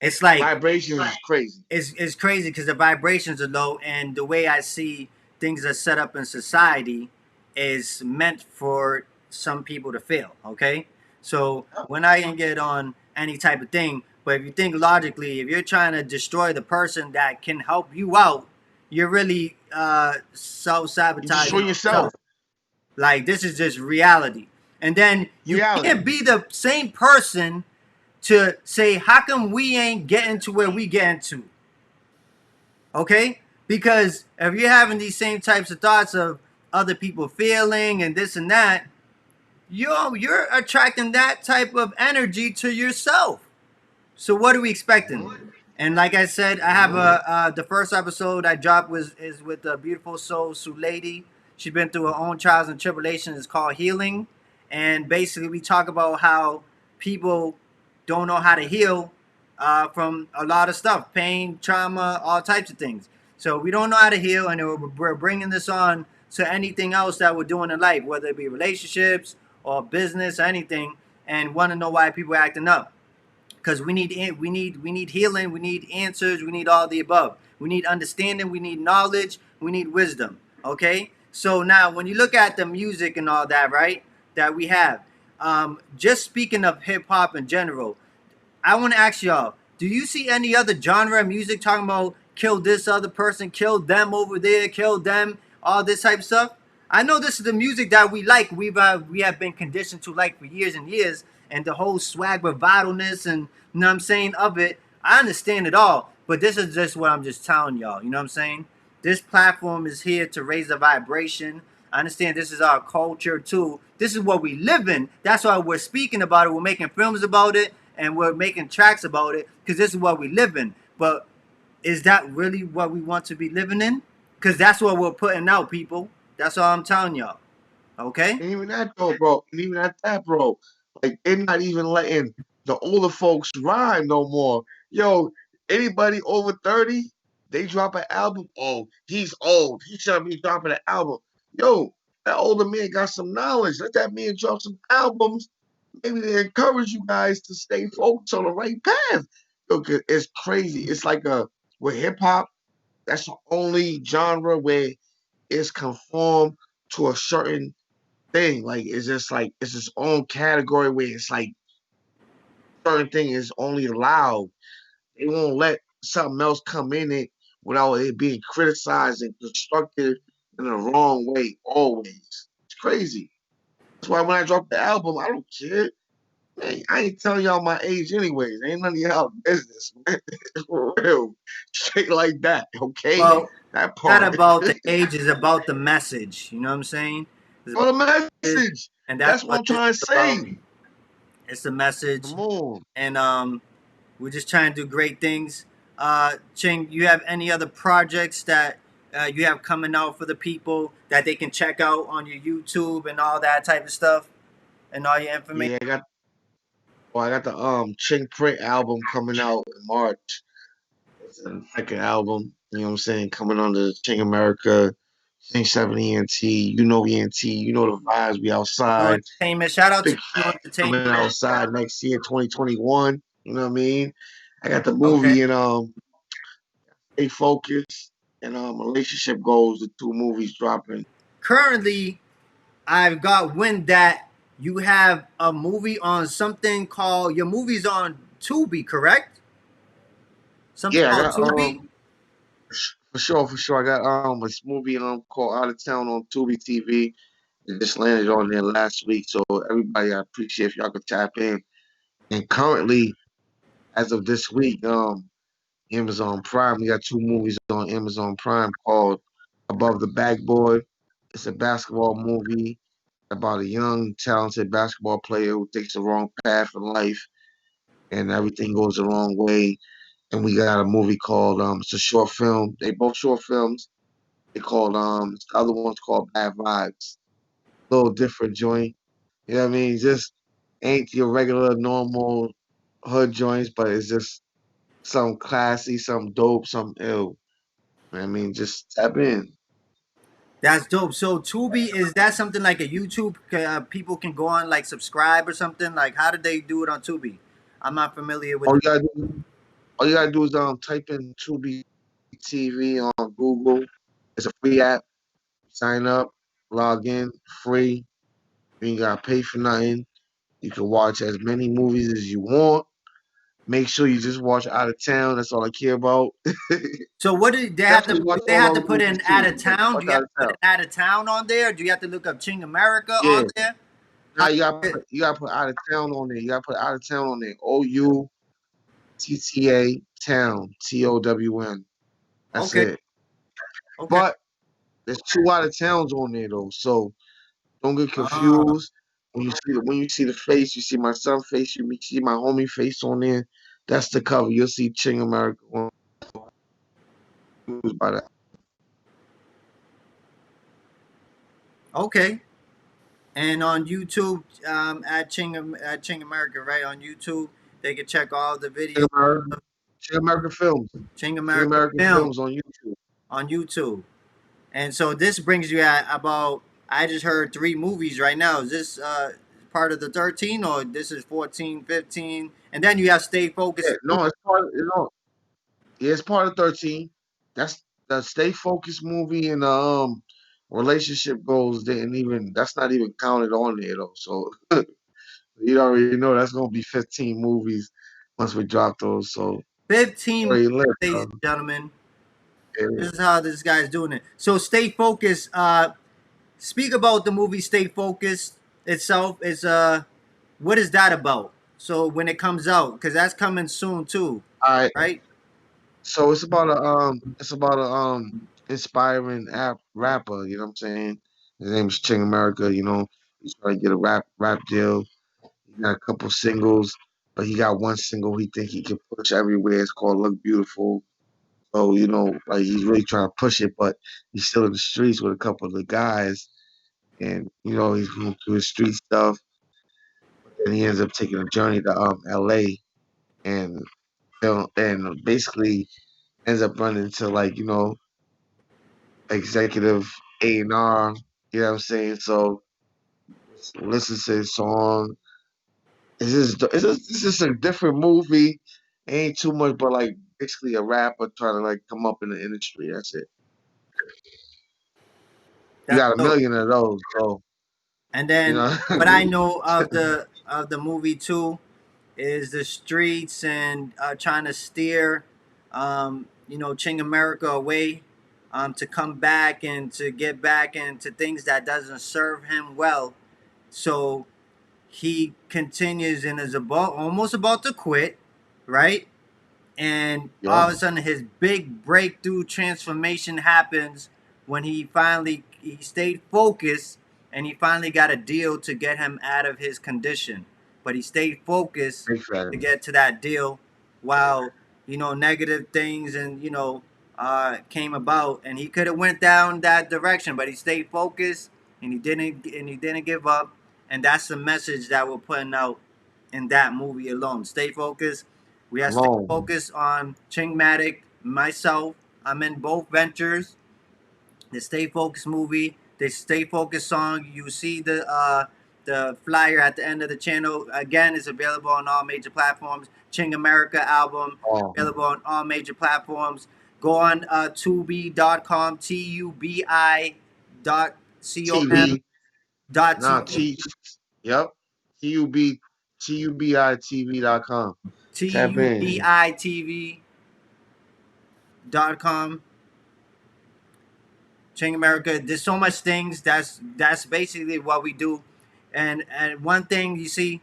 It's like Vibrations is crazy. it's crazy because the vibrations are low, and the way I see things are set up in society is meant for some people to fail. Okay, so we're not gonna get on any type of thing, but if you think logically, if you're trying to destroy the person that can help you out, you're really self You destroy sabotaging yourself. yourself. Like this is just reality, and then you Reality. can't be the same person to say, how come we ain't getting to where we getting to? Okay? Because if you're having these same types of thoughts of other people feeling and this and that, you're attracting that type of energy to yourself. So what are we expecting? Mm-hmm. And like I said, I have Mm-hmm. a the first episode I dropped was is with the beautiful soul Sue Lady. She's been through her own trials and tribulations. It's called Healing, and basically we talk about how people don't know how to heal from a lot of stuff, pain, trauma, all types of things. So we don't know how to heal, and we're bringing this on to anything else that we're doing in life, whether it be relationships or business or anything, and want to know why people are acting up because we need healing, we need answers, we need all the above. We need understanding, we need knowledge, we need wisdom. Okay, so now when you look at the music and all that, right, that we have, just speaking of hip hop in general, I want to ask y'all: do you see any other genre of music talking about kill this other person, kill them over there, kill them, all this type of stuff. I know this is the music that we like. We have been conditioned to like for years and years, and the whole swag revitalness and you know what I'm saying of it. I understand it all, but this is just what I'm just telling y'all. You know what I'm saying? This platform is here to raise the vibration. I understand this is our culture too. This is what we live in. That's why we're speaking about it. We're making films about it and we're making tracks about it because this is what we live in. But is that really what we want to be living in? Because that's what we're putting out, people. That's all I'm telling y'all. Okay? And even that though, bro. And even at that, bro. Like they're not even letting the older folks rhyme no more. Yo, anybody over 30, they drop an album. Oh, he's old. He shouldn't be dropping an album. Yo, that older man got some knowledge. Let that man drop some albums. Maybe they encourage you guys to stay focused on the right path. Yo, 'cause it's crazy. It's like with hip hop, that's the only genre where it's conformed to a certain thing. Like it's just like it's its own category where it's like certain thing is only allowed. They won't let something else come in it without it being criticized and constructed in the wrong way always. It's crazy. That's why when I drop the album, I don't care. Man, I ain't telling y'all my age anyways. Ain't none of y'all business, man. For real. Straight like that, okay? Well, That not part. about the age, is about the message. You know what I'm saying? It's about For the the message, message. and that's That's what what I'm this trying to is about. say. It's the message, Come on. and we're just trying to do great things. Ching, you have any other projects that you have coming out for the people that they can check out on your YouTube and all that type of stuff and all your information? Yeah, I got the Ching Print album coming out in March. It's the second album, you know what I'm saying, coming on the Ching America, Ching 70 ENT, you know ENT, you know the vibes, we No outside. entertainment. Shout out to Big no facts entertainment. coming outside next year, 2021. You know what I mean? I got the Okay. movie and Stay Focused and Relationship Goals, the two movies dropping. Currently, I've got wind that you have a movie on something called your movie's on Tubi, correct? Something Yeah, I called got Tubi. for sure. I got this movie called Out of Town on Tubi TV. It just landed on there last week. So everybody, I appreciate if y'all could tap in. And currently, as of this week, Amazon Prime, we got two movies on Amazon Prime called Above the Backboard. It's a basketball movie about a young, talented basketball player who takes the wrong path in life and everything goes the wrong way. And we got a movie called it's a short film. They both short films. They called the other one's called Bad Vibes. A little different joint. You know what I mean? Just ain't your regular normal hood joints, but it's just some classy, some dope, some ill. I mean, just tap in. That's dope. So Tubi, is that something like a YouTube people can go on like subscribe or something? Like how did they do it on Tubi? I'm not familiar with All it. you gotta do, all you gotta do is type in Tubi TV on Google. It's a free app. Sign up, log in, free. You ain't gotta pay for nothing. You can watch as many movies as you want. Make sure you just watch Out of Town. That's all I care about. So what do they have to Definitely watch do? They all have to those put movies in out too. of But town? Do watch you have Out to of put Town. in out of town on there? Do you have to look up Ching America Yeah. on there? How Now do you gotta put Out of Town on there. You gotta put Out of Town on there. OUTTA Town. TOWN. That's okay, it. okay. But there's two Out of Towns on there though. So don't get Ah, confused. When you see the face, you see my son face, you see my homie face on there. That's the cover. You'll see Ching America by that. okay. And on YouTube, at Ching America, right on YouTube, they can check all the Ching videos America, of Ching America Films. Ching Ching America American Film Films on YouTube. on YouTube. And so this brings you at about. I just heard three movies right now. Is this part of the 13 or this is 14, 15? And then you have Stay Yeah, Focused. no, it's part of, yeah, it's part of 13. That's the Stay Focused movie and relationship goals didn't even that's not even counted on there though. So you already know that's gonna be 15 movies once we drop those. So 15 movies, already lit, ladies bro. and gentlemen. This is how this guy's doing it. So stay focused. Speak about the movie Stay Focused itself. Is what is that about? So when it comes out, because that's coming soon too, All right. right? So it's about a inspiring rapper, you know what I'm saying? His name is Ching America, you know. He's trying to get a rap deal. He got a couple singles, but he got one single he think he can push everywhere. It's called Look Beautiful. So, you know, like he's really trying to push it, but he's still in the streets with a couple of the guys. And, you know, he's going through his street stuff. But then he ends up taking a journey to LA and and basically ends up running into like, you know, executive A&R, you know what I'm saying? So listen to his song. It's just a different movie. Ain't too much, but like basically a rapper trying to like come up in the industry. That's it. You That's got a dope. million of those, so And you then know. what I know of the movie too is the streets and trying to steer, Ching America away, to come back and to get back into things that doesn't serve him well. So he continues and is almost about to quit, right? And Yep, all of a sudden his big breakthrough transformation happens when he stayed focused and he finally got a deal to get him out of his condition, but he stayed focused big to facts. get to that deal while negative things and came about, and he could have went down that direction, but he stayed focused and he didn't give up. And that's the message that we're putting out in that movie alone. Stay focused. We have to stay Alone. focused on Chingmatic, myself. I'm in both ventures. The Stay Focused movie, the Stay Focused song. You see the flyer at the end of the channel. Again, it's available on all major platforms. Ching America album Um, available on all major platforms. Go on tubi.com, tubi.com, TV. dot Nah, TV, Yep. TUB TUBITV.com. Tap in. tubitv.com. Ching America. There's so much things. That's basically what we do. And one thing you see,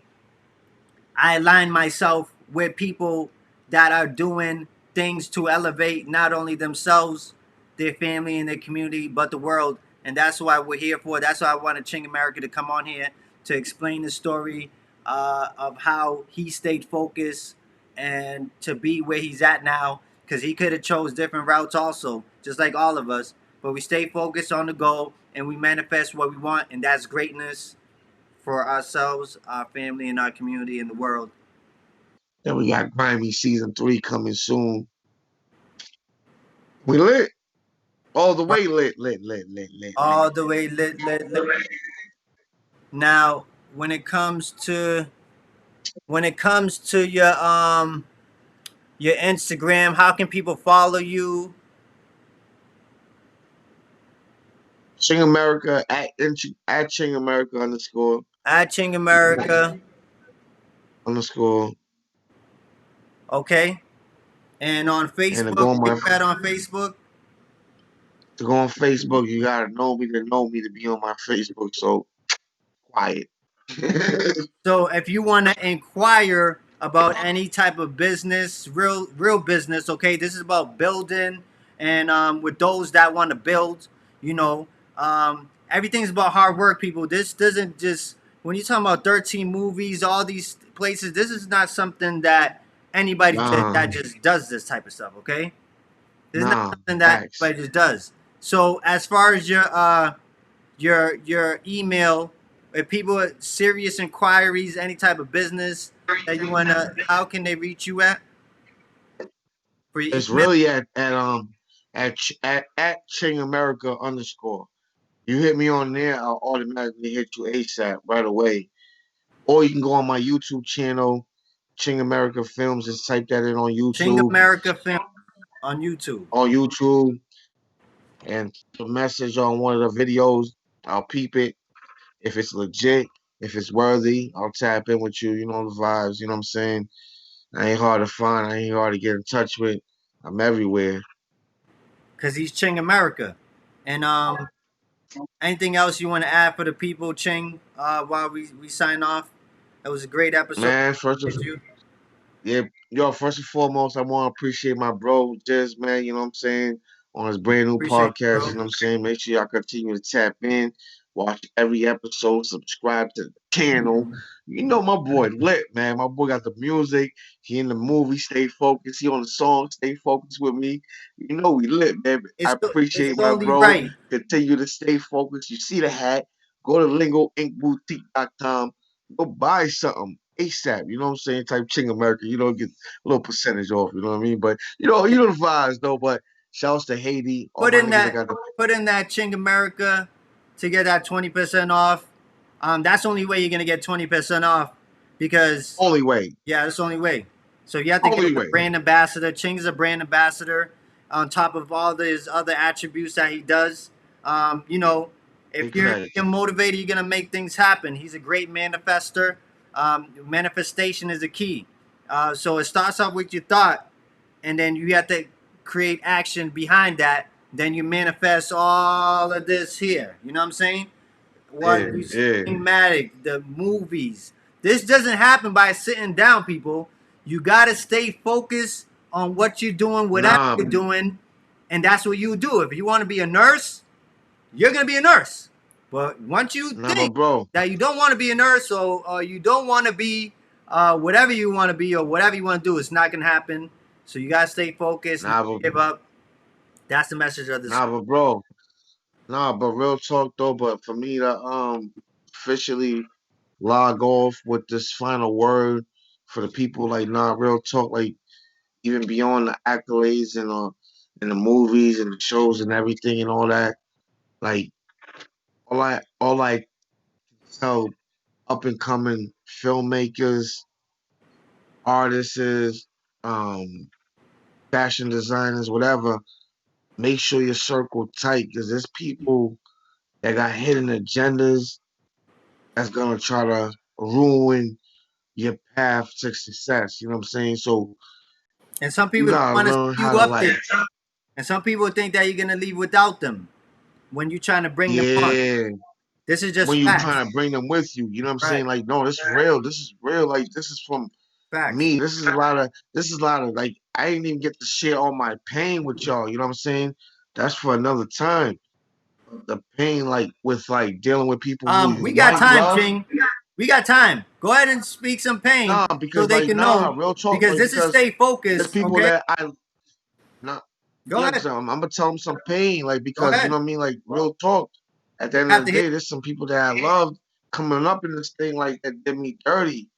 I align myself with people that are doing things to elevate not only themselves, their family, and their community, but the world. And that's why we're here for. That's why I wanted Ching America to come on here to explain the story of how he stayed focused and to be where he's at now. Because he could have chose different routes also, just like all of us. But we stay focused on the goal and we manifest what we want, and that's greatness for ourselves, our family, and our community in the world. Then we got Grimy season 3 coming soon. We lit. All the way lit. All the way lit, lit, lit. Now, when it comes to your Instagram, how can people follow you Ching America at Ching America at Ching America? underscore Okay, and on and Facebook, where you at on Facebook? to go on Facebook, you gotta know me to be on my Facebook. So quiet. So if you want to inquire about any type of business, real business, okay, this is about building, and with those that want to build, you know, everything's about hard work, people. This doesn't just when you're talking about 13 movies, all these places. This is not something that anybody Nah, that just does this type of stuff. Okay, this is not nah, something that facts. anybody just does. So as far as your email, if people with serious inquiries, any type of business that you wanna, how can they reach you for your It's email? really at Ching America underscore. You hit me on there, I'll automatically hit you ASAP right away. Or you can go on my YouTube channel, Ching America Films, just type that in on Ching YouTube. America Film on YouTube. On YouTube, and the message on one of the videos, I'll peep it. If it's legit, if it's worthy, I'll tap in with you. You know the vibes. You know what I'm saying? I ain't hard to find. I ain't hard to get in touch with. I'm everywhere. because he's Ching America. And anything else you want to add for the people, Ching, while we sign off? That was a great episode. Man, first of Appreciate you. Yeah, yo, first and foremost, I want to appreciate my bro, Jizz, man, you know what I'm saying, on his brand new Appreciate you, podcast, you bro. know what I'm saying. Make sure y'all continue to tap in, watch every episode, subscribe to the channel. You know my boy lit, man. My boy got the music, he in the movie, stay focused, he on the song, stay focused with me. You know we lit, man. I It's appreciate my only bro. right. Continue to stay focused. You see the hat, go to lingoinkboutique.com. Go buy something ASAP. You know what I'm saying? Type Ching America. You know, get a little percentage off. You know what I mean? But you know the vibes though. But shouts to Haiti, all Put my in niggas that that got the put in that Ching America to get that 20% off. That's the only way you're gonna get 20% off because only way. yeah, that's the only way. So you have to get Only with a way. brand ambassador. Ching's a brand ambassador on top of all his other attributes that he does. You know, if Big you're facts. motivated, you're gonna make things happen. He's a great manifester. Manifestation is the key. So it starts off with your thought, and then you have to create action behind that. Then you manifest all of this here. You know what I'm saying? Yeah, What you yeah. cinematic, the movies. This doesn't happen by sitting down, people. You gotta stay focused on what you're doing, whatever Nah, you're doing, and that's what you do. If you want to be a nurse, you're gonna be a nurse. But once you nah, but think bro, that you don't want to be a nurse or you don't want to be whatever you want to be or whatever you want to do, it's not gonna happen. So you gotta stay focused, not nah, but give up. That's the message of this. nah, but bro, nah, but real talk though. But for me to officially log off with this final word for the people, like nah, real talk, like even beyond the accolades and the movies and the shows and everything and all that. Like all I tell up and coming filmmakers, artists, um, fashion designers, whatever, make sure your circle tight because there's people that got hidden agendas that's gonna try to ruin your path to success. You know what I'm saying? So And some you people don't gotta want to learn see how you to up like, there. And some people think that you're gonna leave without them when you're trying to bring them on. yeah, This is when just you facts. trying to bring them with you. You know what I'm Right. saying? Like, no, this is real. This is real. Like, this is from Facts. me. This is a lot of like I didn't even get to share all my pain with y'all. You know what I'm saying? That's for another time. The pain, like with like dealing with people who you We got might time, love. Ching. We got time. Go ahead and speak some pain Nah, so because they like can nah, know. real talk. Because Like this is because stay there's focused. people Okay. that I not Go yeah, ahead. I'm gonna tell them some pain, like Go because you ahead. know what I mean. Like real talk. At the They end have of to the hear. day, there's some people that I loved coming up in this thing like that did me dirty.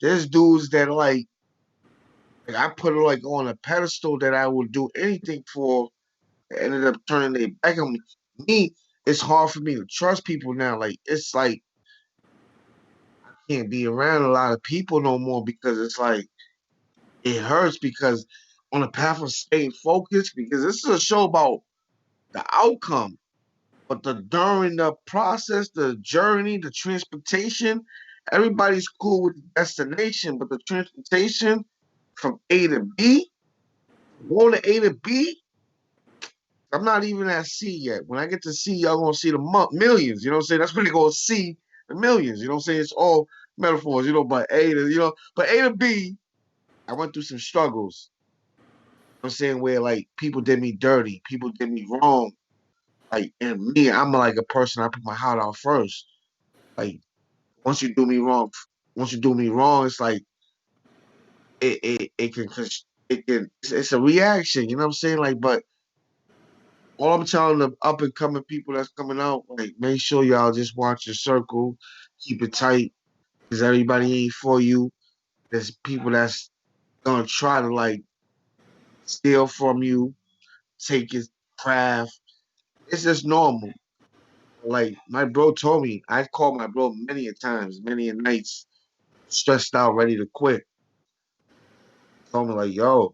There's dudes that like I put it like on a pedestal that I would do anything for. Ended up turning their back on me. Me, it's hard for me to trust people now. Like it's like I can't be around a lot of people no more because it's like it hurts because on the path of staying focused because this is a show about the outcome, but the during the process, the journey, the transportation, everybody's cool with the destination, but the transportation from A to B, going to A to B, I'm not even at C yet. When I get to C, y'all gonna see the millions. You know what I'm saying? That's when they gonna see the millions. You know what I'm saying? It's all metaphors, but but A to B, I went through some struggles. You know what I'm saying where like people did me dirty, people did me wrong. Like and me, I'm like a person. I put my heart out first. Like once you do me wrong, once you do me wrong, it's like it's a reaction. You know what I'm saying? Like, but all I'm telling the up and coming people that's coming out, like, make sure y'all just watch your circle, keep it tight, because everybody ain't for you. There's people that's gonna try to like steal from you, take your craft. It's just normal. Like my bro told me, I've called my bro many a times, many a nights, stressed out, ready to quit. Told me like, yo,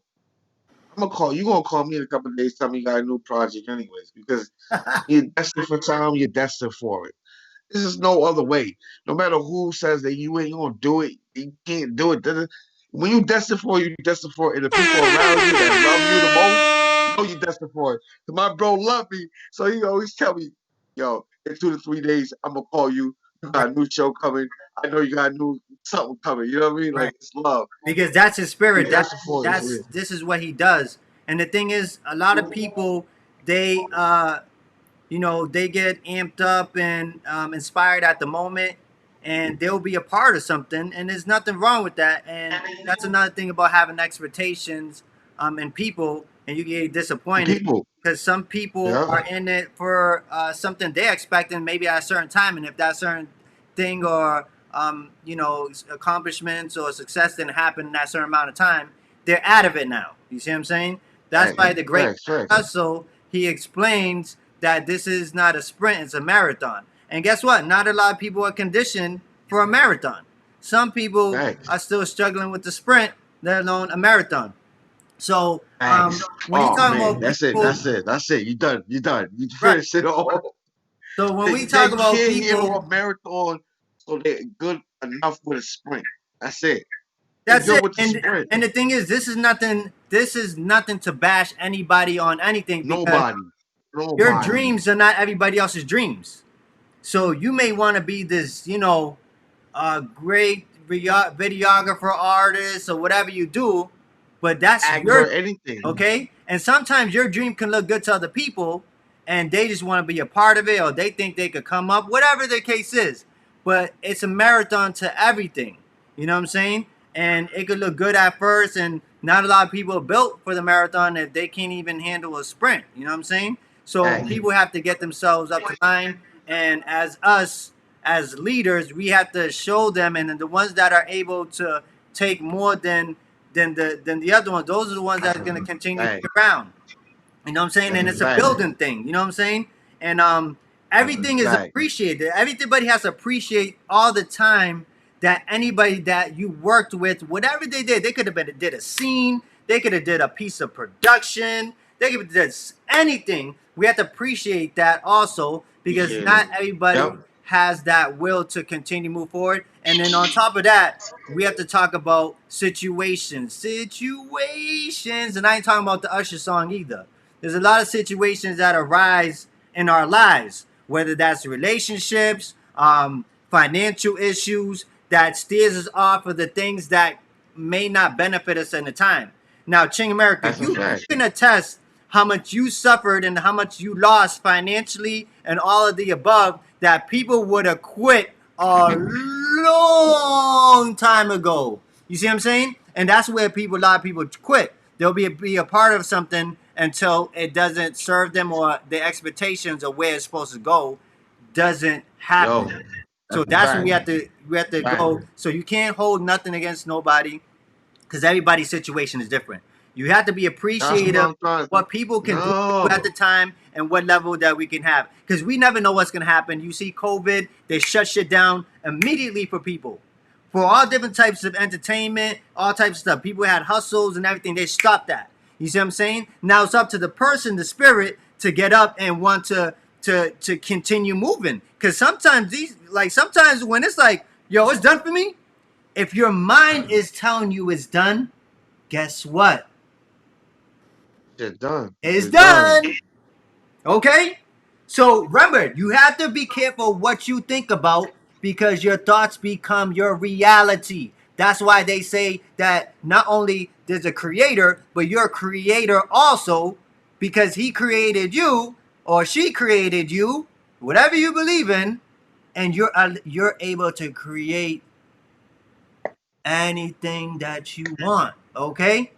I'm gonna call you. Gonna call me in a couple of days, tell me you got a new project, anyways, because you're destined for time. You're destined for it. This is no other way. No matter who says that you ain't gonna do it, you can't do it. When you destined for it, you destined for it. And the people around you that love you the most, know you destined for it. So my bro love me, so he always tell me, yo, in 2 to 3 days, I'm gonna call you. You Right, got a new show coming. I know you got a new something coming. You know what I mean? right. Like it's love. Because that's his You spirit. destined for it. It's That's real. this is what he does. And the thing is, a lot of people they you know, they get amped up and inspired at the moment, and they'll be a part of something, and there's nothing wrong with that. And that's another thing about having expectations in people, and you get And disappointed people, because some people yeah, are in it for something they expecting maybe at a certain time, and if that certain thing or you know, accomplishments or success didn't happen in that certain amount of time, they're out of it now. You see what I'm saying? That's facts, why the great facts, facts, Russell, he explains that this is not a sprint, it's a marathon. And guess what? Not a lot of people are conditioned for a marathon. Some people facts, are still struggling with the sprint, let alone a marathon. So facts. when you Oh talk man, about that's it. people, That's it. That's it. You done. You done. You right? finished it all. So when we They talk about came here people, on a marathon, so they're good enough with a sprint. That's it. They're that's good it. with the sprint. And the thing is, this is nothing. This is nothing to bash anybody on anything because Nobody. your Nobody. dreams are not everybody else's dreams. So you may want to be this, you know, great videographer, artist, or whatever you do, but that's your Actor, anything. okay. And sometimes your dream can look good to other people, and they just want to be a part of it, or they think they could come up, whatever the case is. But it's a marathon to everything. You know what I'm saying? And it could look good at first, and not a lot of people are built for the marathon if they can't even handle a sprint. You know what I'm saying? So Facts. people have to get themselves up to line, and as us as leaders, we have to show them, and the ones that are able to take more than the other ones, those are the ones that are going to continue to Facts. be around. You know what I'm saying? That's And a it's a fact. building thing. You know what I'm saying? And That's a everything is fact. appreciated. Everybody has to appreciate all the time that anybody that you worked with, whatever they did, they could have been did a scene, they could have did a piece of production, they could have did anything. We have to appreciate that also because Appreciate it. not everybody Yep. has that will to continue to move forward. And then on top of that, we have to talk about situations, and I ain't talking about the Usher song either. There's a lot of situations that arise in our lives, whether that's relationships, financial issues that steers us off of the things that may not benefit us in the time. Now, Ching America, That's a you fact. can attest how much you suffered and how much you lost financially and all of the above that people would have quit a long time ago. You see what I'm saying? And that's where people, a lot of people quit. They'll be a part of something until it doesn't serve them or the expectations of where it's supposed to go doesn't Yo, happen. So that's a that's when fact. we have to Fact. go. So you can't hold nothing against nobody because everybody's situation is different. You have to be That's what appreciative of I'm trying to. what people can do at No. the time and what level that we can have because we never know what's going to happen. You see COVID, they shut shit down immediately for people. For all different types of entertainment, all types of stuff. People had hustles and everything. They stopped that. You see what I'm saying? Now it's up to the person, the spirit, to get up and want to continue moving. Because sometimes sometimes when it's like, yo, it's done for me. If your mind is telling you it's done, guess what? Shit done. It's It's done. done. Okay? So remember, you have to be careful what you think about because your thoughts become your reality. That's why they say that not only there's a creator, but you're a creator also because he created you or she created you, whatever you believe in, and you're able to create anything that you want, okay?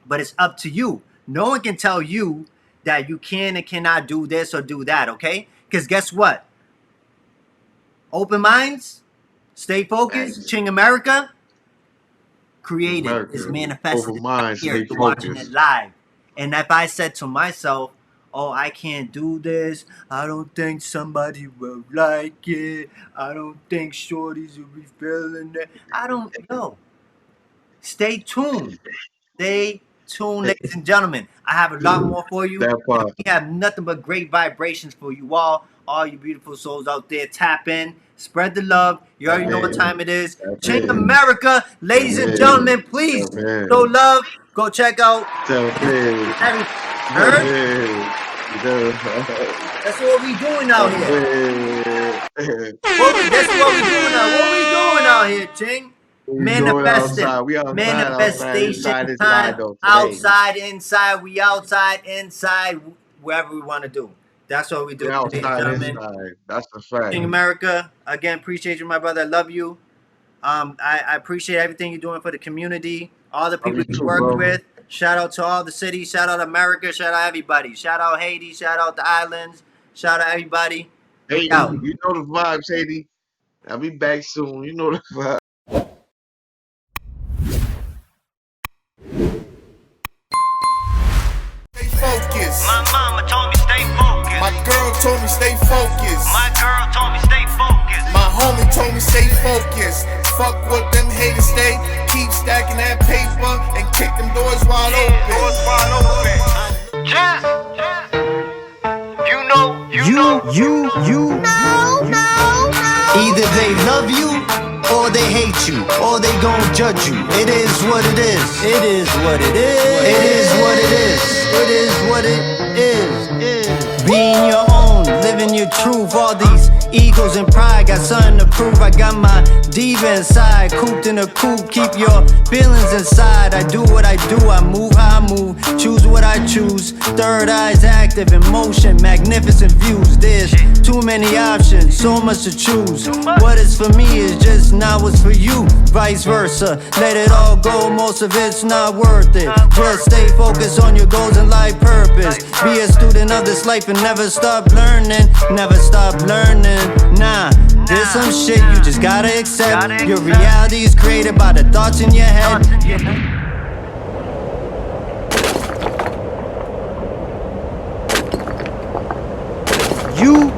But it's up to you. No one can tell you that you can and cannot do this or do that, okay? Because guess what? Open minds, stay focused, Facts. Ching America, created is America. manifested Open mind, here. stay You're watching it focused. live. And if I said to myself, oh, I can't do this, I don't think somebody will like it, I don't think shorties will be feeling it, I don't know. Stay tuned. Stay tuned, ladies and gentlemen. I have a lot more for you. That And part. we have nothing but great vibrations for you all you beautiful souls out there. Tap in, spread the love. You Tap already know what in. time it is. Tap Ching in. America, Tap ladies and in. gentlemen, please Tap show in. love. Go check out Tap in. everything. Heard? Yeah. That's what we doing out here. That's what we doing out. What we doing out here, Ching? We doing Manifesting. outside. We outside, Manifestation inside time. though today. Outside, inside. We outside, inside, wherever we want to do. That's what we We do, ladies and outside, gentlemen. inside. That's the fact. Ching America. Again, appreciate you, my brother. I love you. I appreciate everything you're doing for the community, all the Love people you you too, worked bro. with. Shout out to all the cities. Shout out America. Shout out everybody. Shout out Haiti. Shout out the islands. Shout out everybody. We Haiti, out. you know the vibes, Haiti. I'll be back soon. You know the vibes. Stay focused. My mama told me stay focused. My girl told me stay focused. My girl told me stay focused. My homie told me stay focused. Fuck what them haters say. Keep stacking that paper and kick them doors wide open. Doors wide open. Just, you know. Either they love you or they hate you or they gon' judge you. It is what it is. It is what it is. It is what it is. It is what it is. Being your own, living your truth. All these egos and pride got something to prove. I got my diva inside, cooped in a coop. Keep your feelings inside. I do what I do. I move how I move. Choose what I choose. Third eye's active in motion. Magnificent views. There's too many options, so much to choose. What is for me is just not what's for you. Vice versa. Let it all go. Most of it's not worth it. Just stay focused on your goals and life purpose. Be a student of this life and never stop learning. Never stop learning. Nah, there's some shit you just gotta accept. Your reality is created by the thoughts in your head. You